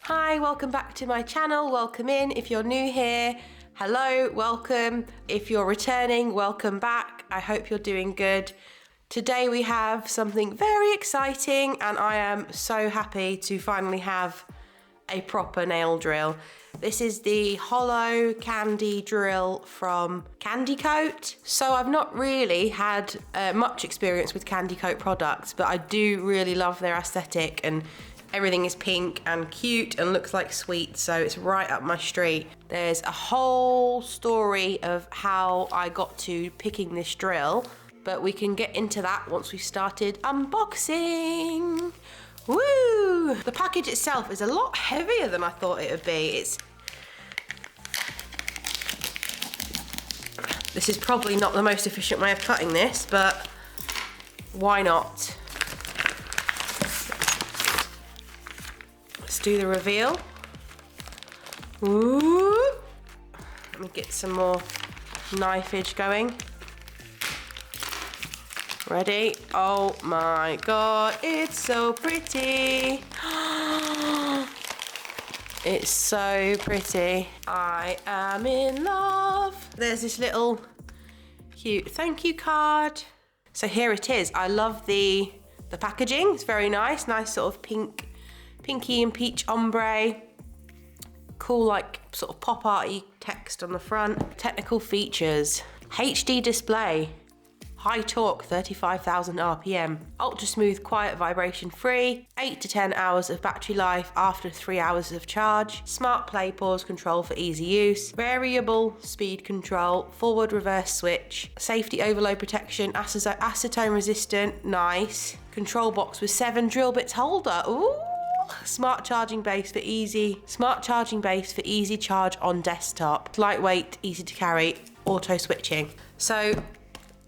Hi, welcome back to my channel. Welcome in. If you're new here, hello, welcome. If you're returning, welcome back. I hope you're doing good. Today we have something very exciting and I am so happy to finally have a proper nail drill. This is the Holo Candy Drill from Candycoat. So I've not really had much experience with Candycoat products, but I do really love their aesthetic and everything is pink and cute and looks like sweets, so it's right up my street. There's a whole story of how I got to picking this drill, but we can get into that once we've started unboxing. Woo! The package itself is a lot heavier than I thought it would be. This is probably not the most efficient way of cutting this, but why not? Let's do the reveal. Ooh. Let me get some more knifeage going. Ready? Oh my god, it's so pretty. It's so pretty. I am in love. There's this little cute thank you card. So here it is. I love the packaging. It's very nice. Nice sort of pinky and peach ombre. Cool, like sort of pop arty text on the front. Technical features. HD display. High torque, 35,000 RPM. Ultra smooth, quiet, vibration free. 8 to 10 hours of battery life after 3 hours of charge. Smart play pause control for easy use. Variable speed control. Forward reverse switch. Safety overload protection. Acetone resistant. Nice. Control box with 7 drill bits holder. Ooh. Smart charging base for easy charge on desktop. Lightweight, easy to carry, auto switching. So,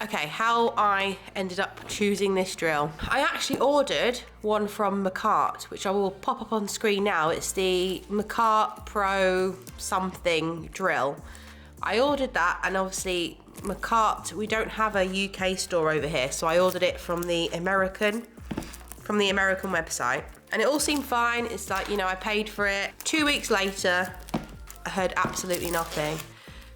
okay, how I ended up choosing this drill. I actually ordered one from Makartt, which I will pop up on screen now. It's the Makartt Pro something drill. I ordered that, and obviously Makartt, we don't have a UK store over here, so I ordered it from the American website. And it all seemed fine. It's like, you know, I paid for it. 2 weeks later, I heard absolutely nothing.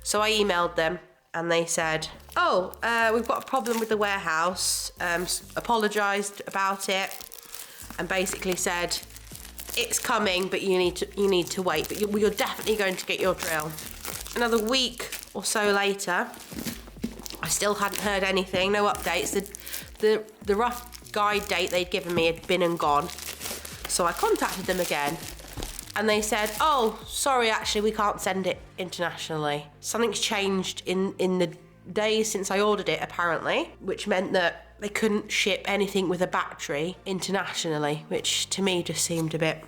So I emailed them and they said, oh, we've got a problem with the warehouse. Apologised about it and basically said, it's coming, but you need to wait. But you're definitely going to get your drill. Another week or so later, I still hadn't heard anything, no updates. The rough guide date they'd given me had been and gone. So I contacted them again and they said, oh, sorry, actually, we can't send it internationally. Something's changed in the days since I ordered it, apparently, which meant that they couldn't ship anything with a battery internationally, which to me just seemed a bit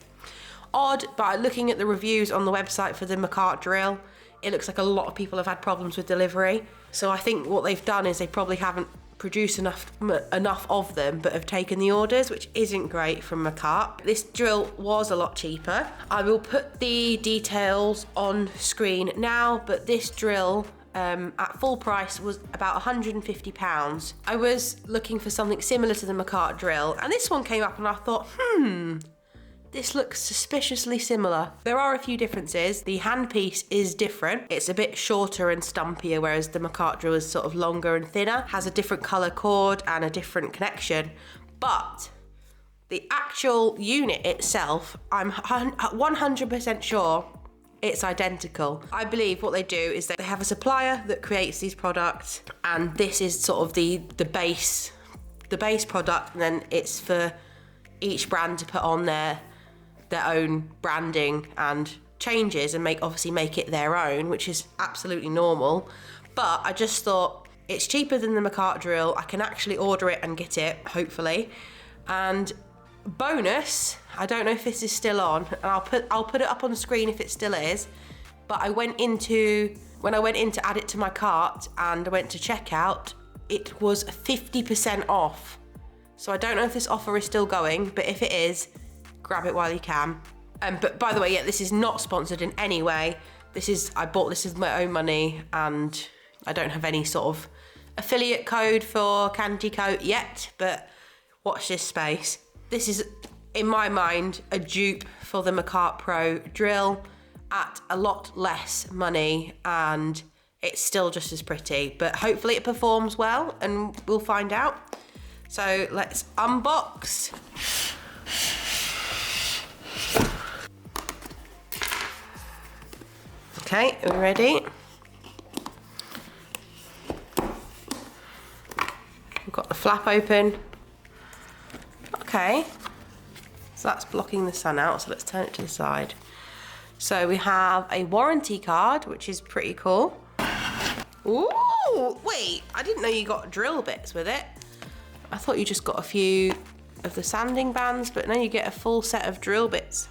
odd. But looking at the reviews on the website for the Makartt drill, it looks like a lot of people have had problems with delivery. So I think what they've done is they probably haven't produced enough of them, but have taken the orders, which isn't great from Makartt. This drill was a lot cheaper. I will put the details on screen now, but this drill at full price was about £150. I was looking for something similar to the Makartt drill, and this one came up and I thought, this looks suspiciously similar. There are a few differences. The handpiece is different. It's a bit shorter and stumpier, whereas the Makartt drill is sort of longer and thinner, has a different color cord and a different connection. But the actual unit itself, I'm 100% sure it's identical. I believe what they do is that they have a supplier that creates these products, and this is sort of the base product, and then it's for each brand to put on their own branding and changes and obviously make it their own, which is absolutely normal. But I just thought it's cheaper than the Makartt drill. I can actually order it and get it, hopefully. And bonus, I don't know if this is still on, and I'll put it up on the screen if it still is. But when I went in to add it to my cart and I went to checkout, it was 50% off. So I don't know if this offer is still going, but if it is, grab it while you can. But by the way, yeah, this is not sponsored in any way. I bought this with my own money, and I don't have any sort of affiliate code for Candycoat yet, but watch this space. This is in my mind, a dupe for the Makartt Pro drill at a lot less money, and it's still just as pretty, but hopefully it performs well and we'll find out. So let's unbox. Okay, are we ready? We've got the flap open. Okay, so that's blocking the sun out, so let's turn it to the side. So we have a warranty card, which is pretty cool. Ooh, wait, I didn't know you got drill bits with it. I thought you just got a few of the sanding bands, but now you get a full set of drill bits.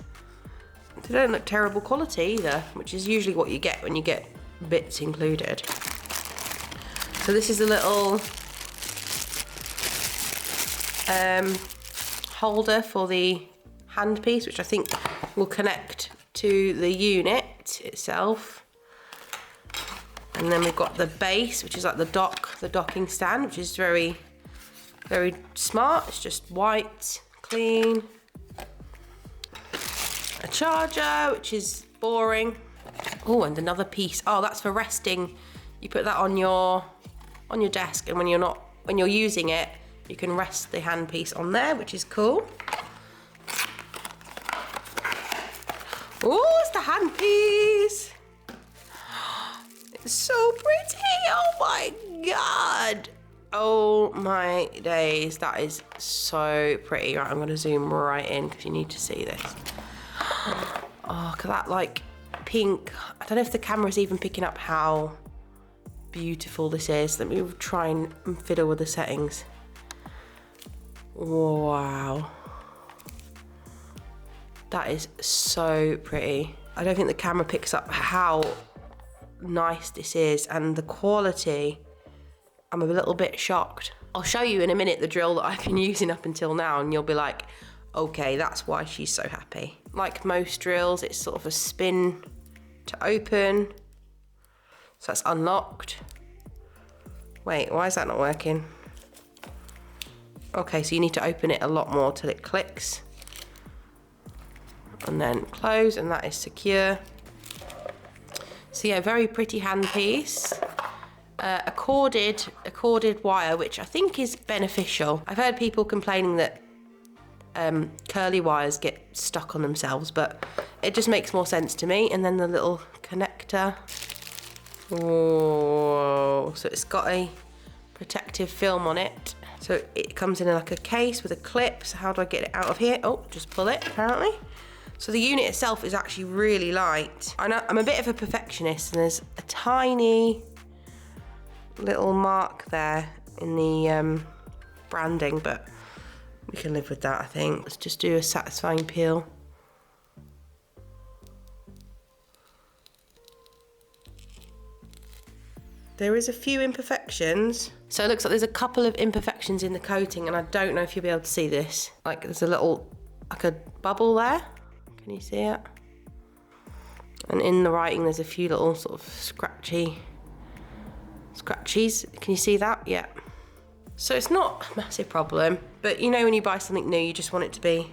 They don't look terrible quality either, which is usually what you get when you get bits included. So this is a little holder for the handpiece, which I think will connect to the unit itself. And then we've got the base, which is like the docking stand, which is very, very smart. It's just white, clean. A charger, which is boring. Oh, and another piece. Oh, that's for resting. You put that on your desk, and when you're using it, you can rest the handpiece on there, which is cool. Oh, it's the handpiece. It's so pretty. Oh my God. Oh my days. That is so pretty. Right, I'm going to zoom right in because you need to see this. Oh, look at that, like, pink. I don't know if the camera's even picking up how beautiful this is. Let me try and fiddle with the settings. Wow. That is so pretty. I don't think the camera picks up how nice this is, and the quality, I'm a little bit shocked. I'll show you in a minute the drill that I've been using up until now, and you'll be like, okay, that's why she's so happy. Like most drills, it's sort of a spin to open. So that's unlocked. Wait, why is that not working? Okay, so you need to open it a lot more till it clicks. And then close, and that is secure. So yeah, very pretty handpiece. A corded wire, which I think is beneficial. I've heard people complaining that curly wires get stuck on themselves, but it just makes more sense to me. And then the little connector. Whoa, so it's got a protective film on it. So it comes in like a case with a clip. So how do I get it out of here? Oh, just pull it, apparently. So the unit itself is actually really light. I know I'm a bit of a perfectionist, and there's a tiny little mark there in the branding, but we can live with that, I think. Let's just do a satisfying peel. There is a few imperfections. So it looks like there's a couple of imperfections in the coating, and I don't know if you'll be able to see this. Like there's a little, like a bubble there. Can you see it? And in the writing, there's a few little sort of scratchies. Can you see that? Yeah. So it's not a massive problem, but you know when you buy something new, you just want it to be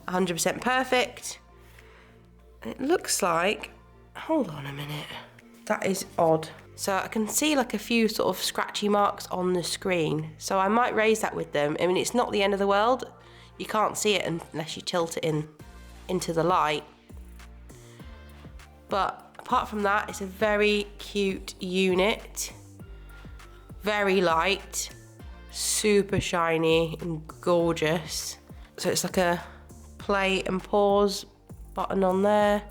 100% perfect. And it looks like, hold on a minute. That is odd. So I can see like a few sort of scratchy marks on the screen. So I might raise that with them. I mean, it's not the end of the world. You can't see it unless you tilt it into the light. But apart from that, it's a very cute unit. Very light, super shiny and gorgeous. So it's like a play and pause button on there.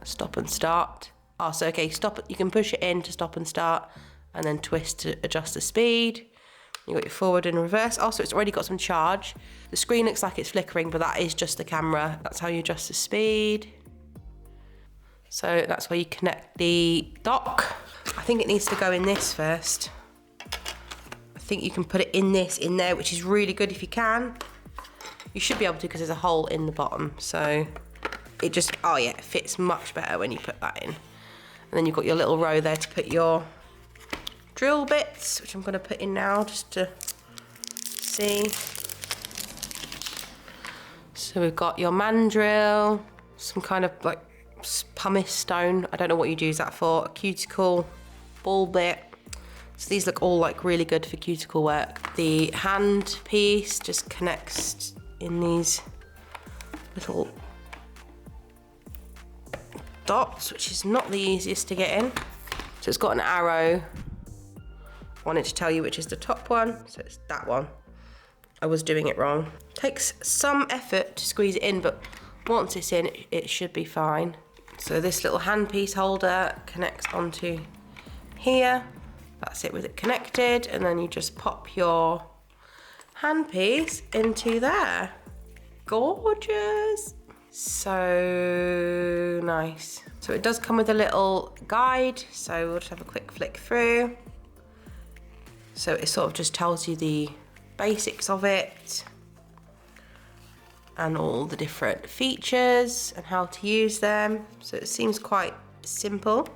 Stop and start. Oh, so okay, stop. You can push it in to stop and start, and then twist to adjust the speed. You got your forward and reverse. Also, it's already got some charge. The screen looks like it's flickering, but that is just the camera. That's how you adjust the speed. So that's where you connect the dock. I think it needs to go in this first. I think you can put it in there, which is really good if you can. You should be able to because there's a hole in the bottom. So it just, oh yeah, it fits much better when you put that in. And then you've got your little row there to put your drill bits, which I'm going to put in now just to see. So we've got your mandrill, some kind of like pumice stone. I don't know what you'd use that for. A cuticle ball bit. So these look all like really good for cuticle work. The hand piece just connects in these little dots, which is not the easiest to get in. So it's got an arrow. I wanted to tell you which is the top one, so it's that one. I was doing it wrong. Takes some effort to squeeze it in, but once it's in, it should be fine. So this little handpiece holder connects onto here. That's it with it connected, and then you just pop your handpiece into there. Gorgeous. So nice. So it does come with a little guide, so we'll just have a quick flick through. So it sort of just tells you the basics of it and all the different features and how to use them. So it seems quite simple.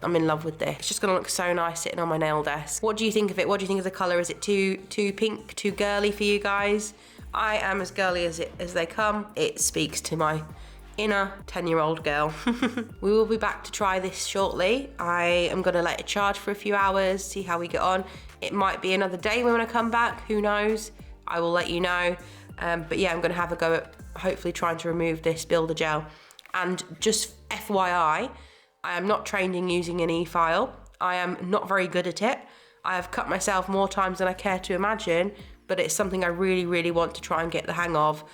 I'm in love with this. It's just gonna look so nice sitting on my nail desk. What do you think of it? What do you think of the colour? Is it too pink, too girly for you guys? I am as girly as they come. It speaks to my inner 10-year-old girl. We will be back to try this shortly. I am gonna let it charge for a few hours, see how we get on. It might be another day when I come back, who knows? I will let you know. But yeah, I'm gonna have a go at hopefully trying to remove this builder gel. And just FYI, I am not trained in using an e-file. I am not very good at it. I have cut myself more times than I care to imagine, but it's something I really, really want to try and get the hang of.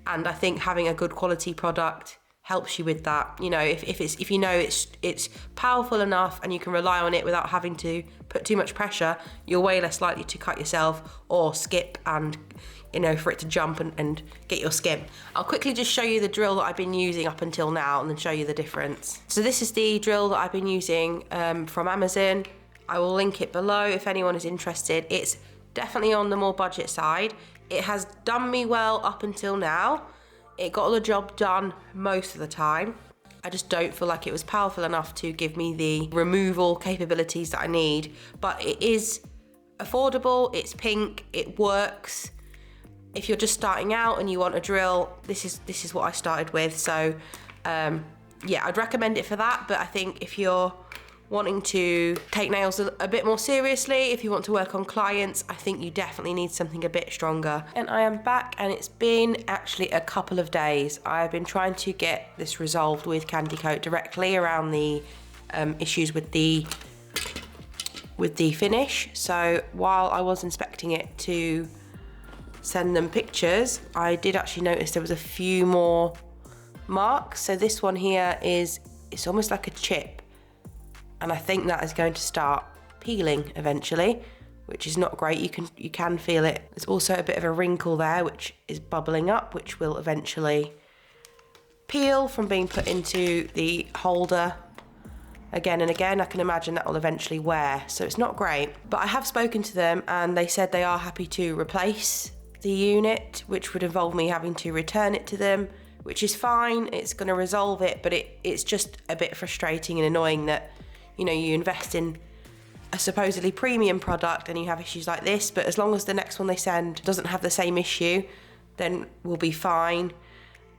And I think having a good quality product helps you with that. You know, if you know it's powerful enough and you can rely on it without having to put too much pressure, you're way less likely to cut yourself or skip and, you know, for it to jump and get your skin. I'll quickly just show you the drill that I've been using up until now and then show you the difference. So this is the drill that I've been using from Amazon. I will link it below if anyone is interested. It's definitely on the more budget side. It has done me well up until now. It got the job done most of the time. I just don't feel like it was powerful enough to give me the removal capabilities that I need. But it is affordable, it's pink, it works. If you're just starting out and you want a drill, this is what I started with. So yeah, I'd recommend it for that. But I think if you're wanting to take nails a bit more seriously, if you want to work on clients, I think you definitely need something a bit stronger. And I am back, and it's been actually a couple of days. I've been trying to get this resolved with Candy Coat directly around the issues with the finish. So while I was inspecting it to send them pictures, I did actually notice there was a few more marks. So this one here it's almost like a chip. And I think that is going to start peeling eventually, which is not great. You can feel it. There's also a bit of a wrinkle there, which is bubbling up, which will eventually peel from being put into the holder again and again. I can imagine that will eventually wear, so it's not great. But I have spoken to them and they said they are happy to replace the unit, which would involve me having to return it to them, which is fine. It's going to resolve it, but it's just a bit frustrating and annoying that, you know, you invest in a supposedly premium product and you have issues like this, but as long as the next one they send doesn't have the same issue, then we'll be fine.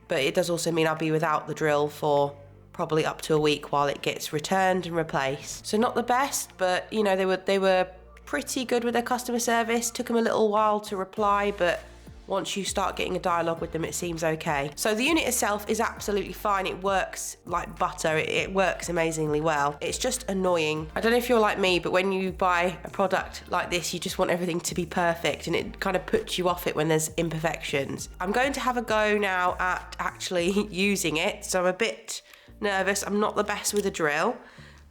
But it does also mean I'll be without the drill for probably up to a week while it gets returned and replaced. So not the best, but you know, they were pretty good with their customer service. Took them a little while to reply, but once you start getting a dialogue with them, it seems okay. So the unit itself is absolutely fine. It works like butter. It works amazingly well. It's just annoying. I don't know if you're like me, but when you buy a product like this, you just want everything to be perfect, and it kind of puts you off it when there's imperfections. I'm going to have a go now at actually using it, so I'm a bit nervous. I'm not the best with a drill.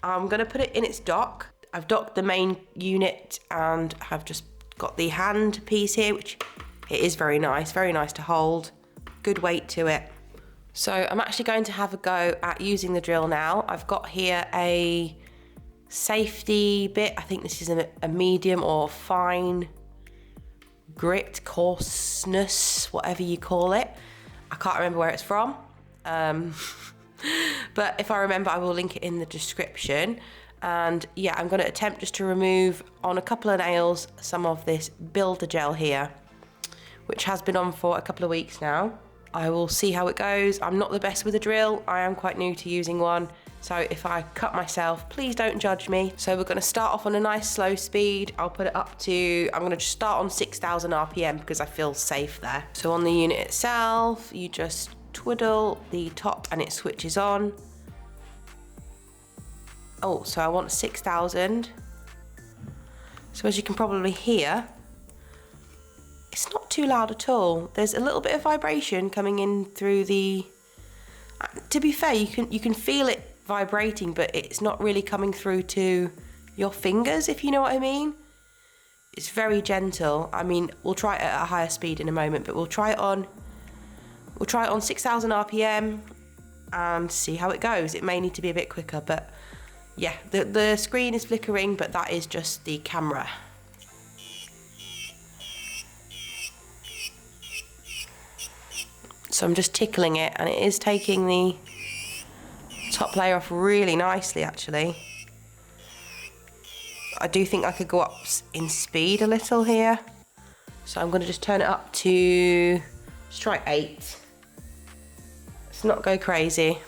I'm gonna put it in its dock. I've docked the main unit and I've just got the hand piece here, which it is very nice to hold, good weight to it. So I'm actually going to have a go at using the drill now. I've got here a safety bit. I think this is a medium or fine grit, coarseness, whatever you call it. I can't remember where it's from. But if I remember, I will link it in the description. And yeah, I'm going to attempt just to remove on a couple of nails some of this builder gel here, which has been on for a couple of weeks now. I will see how it goes. I'm not the best with a drill. I am quite new to using one. So if I cut myself, please don't judge me. So we're gonna start off on a nice slow speed. I'll put it up to, I'm gonna just start on 6,000 RPM because I feel safe there. So on the unit itself, you just twiddle the top and it switches on. Oh, so I want 6,000. So as you can probably hear, it's not too loud at all. There's a little bit of vibration coming in through the, to be fair, you can feel it vibrating, but it's not really coming through to your fingers, if you know what I mean. It's very gentle. I mean, we'll try it at a higher speed in a moment, but we'll try it on 6,000 RPM and see how it goes. It may need to be a bit quicker, but yeah, the screen is flickering, but that is just the camera. So I'm just tickling it, and it is taking the top layer off really nicely, actually. I do think I could go up in speed a little here. So I'm going to just turn it up to, let's try 8. Let's not go crazy.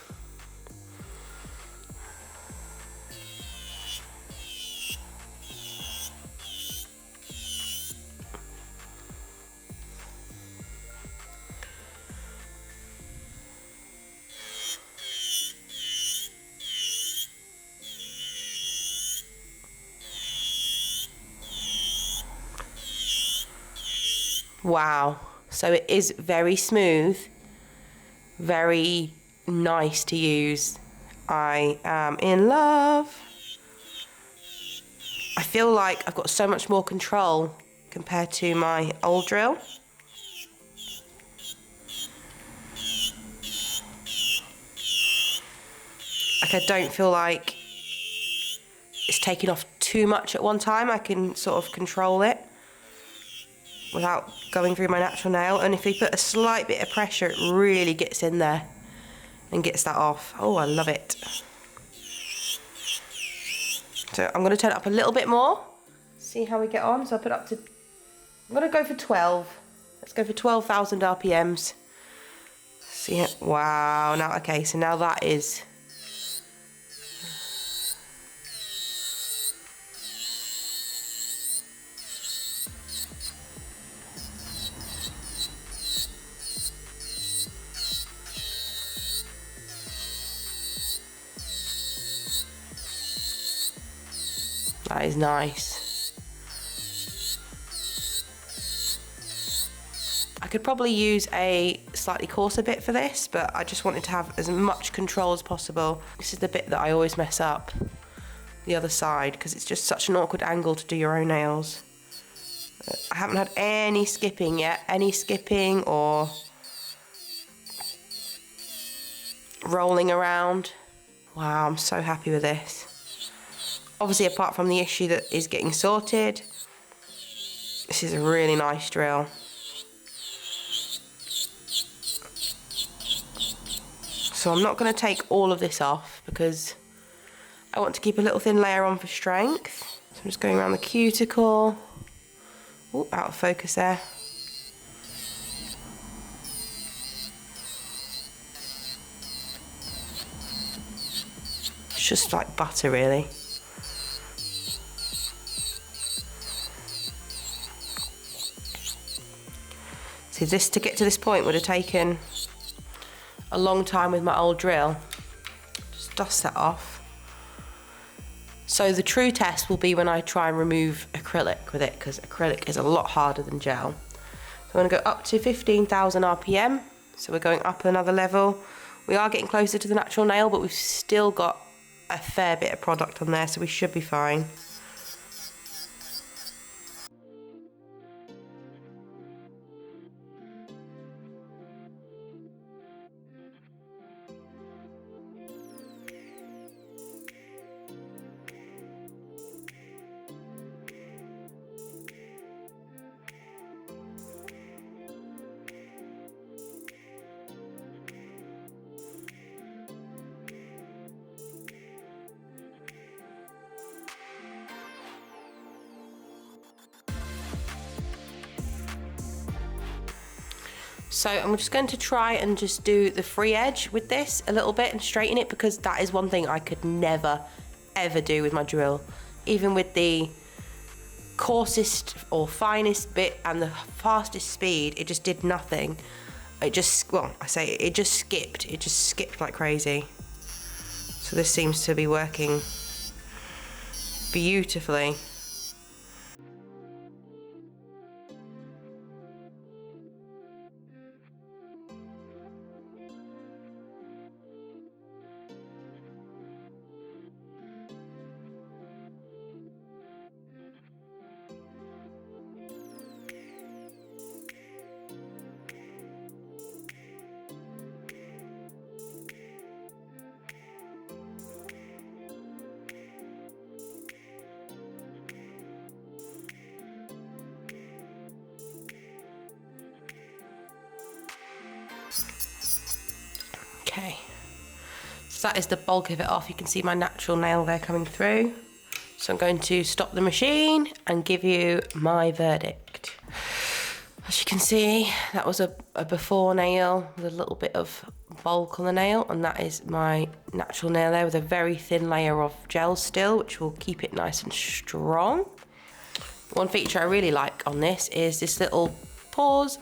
Wow, so it is very smooth, very nice to use. I am in love. I feel like I've got so much more control compared to my old drill. Like, I don't feel like it's taking off too much at one time. I can sort of control it without going through my natural nail, and if we put a slight bit of pressure, it really gets in there and gets that off. Oh, I love it. So I'm going to turn it up a little bit more, see how we get on. So I put up to, I'm going to go for 12. Let's go for 12,000 RPMs. See it? Wow. Now, okay, so now that is, that is nice. I could probably use a slightly coarser bit for this, but I just wanted to have as much control as possible. This is the bit that I always mess up, the other side, because it's just such an awkward angle to do your own nails. I haven't had any skipping yet, any skipping or rolling around. Wow, I'm so happy with this. Obviously, apart from the issue that is getting sorted, this is a really nice drill. So I'm not going to take all of this off because I want to keep a little thin layer on for strength. So I'm just going around the cuticle. Ooh, out of focus there. It's just like butter, really. See, this, to get to this point would have taken a long time with my old drill. Just dust that off. So the true test will be when I try and remove acrylic with it, because acrylic is a lot harder than gel. So I'm going to go up to 15,000 RPM. So we're going up another level. We are getting closer to the natural nail, but we've still got a fair bit of product on there, so we should be fine. So I'm just going to try and just do the free edge with this a little bit and straighten it, because that is one thing I could never, ever do with my drill. Even with the coarsest or finest bit and the fastest speed, it just did nothing. It just, well, I say it just skipped. It just skipped like crazy. So this seems to be working beautifully. Okay, so that is the bulk of it off. You can see my natural nail there coming through. So I'm going to stop the machine and give you my verdict. As you can see, that was a before nail with a little bit of bulk on the nail, and that is my natural nail there with a very thin layer of gel still, which will keep it nice and strong. One feature I really like on this is this little pause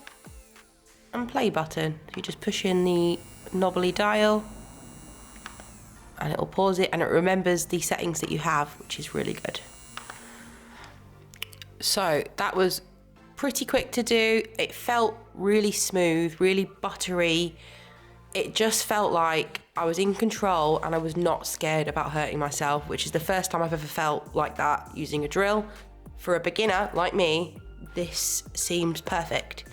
and play button. You just push in the knobbly dial and it'll pause it, and it remembers the settings that you have, which is really good. So that was pretty quick to do. It felt really smooth, really buttery. It just felt like I was in control and I was not scared about hurting myself, which is the first time I've ever felt like that using a drill. For a beginner like me, this seems perfect.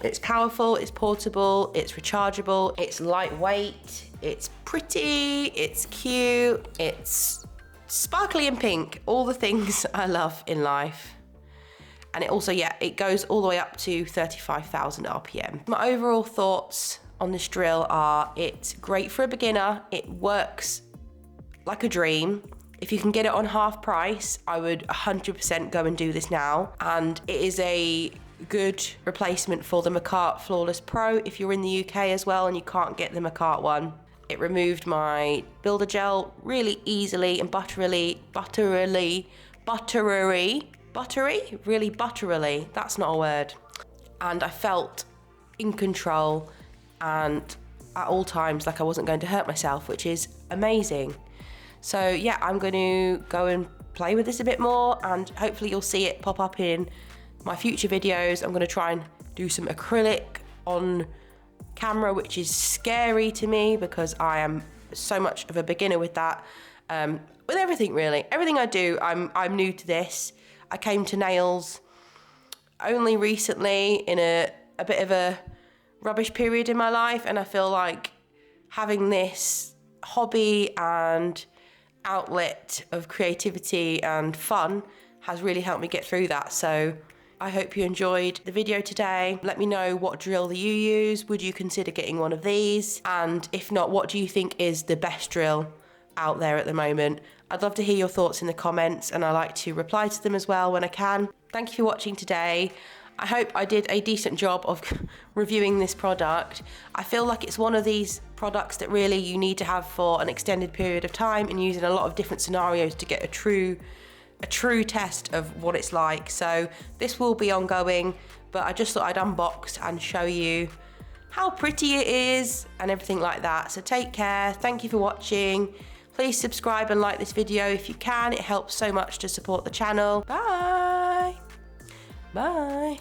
It's powerful, it's portable, it's rechargeable, it's lightweight, it's pretty, it's cute, it's sparkly and pink, all the things I love in life. And it also, yeah, it goes all the way up to 35,000 RPM. My overall thoughts on this drill are, it's great for a beginner, it works like a dream. If you can get it on half price, I would 100% go and do this now. And it is a good replacement for the Makartt Flawless Pro if you're in the UK as well and you can't get the Makartt one. It removed my builder gel really easily and buttery, that's not a word. And I felt in control and at all times like I wasn't going to hurt myself, which is amazing. So yeah, I'm going to go and play with this a bit more, and hopefully you'll see it pop up in my future videos. I'm going to try and do some acrylic on camera, which is scary to me because I am so much of a beginner with that. With everything really, everything I do, I'm new to this. I came to nails only recently in a bit of a rubbish period in my life, and I feel like having this hobby and outlet of creativity and fun has really helped me get through that. So I hope you enjoyed the video today. Let me know what drill that you use. Would you consider getting one of these? And if not, what do you think is the best drill out there at the moment? I'd love to hear your thoughts in the comments, and I like to reply to them as well when I can. Thank you for watching today. I hope I did a decent job of reviewing this product. I feel like it's one of these products that really you need to have for an extended period of time and use in a lot of different scenarios to get a true test of what it's like. So this will be ongoing, but I just thought I'd unbox and show you how pretty it is and everything like that. So take care. Thank you for watching. Please subscribe and like this video if you can. It helps so much to support the channel. Bye. Bye.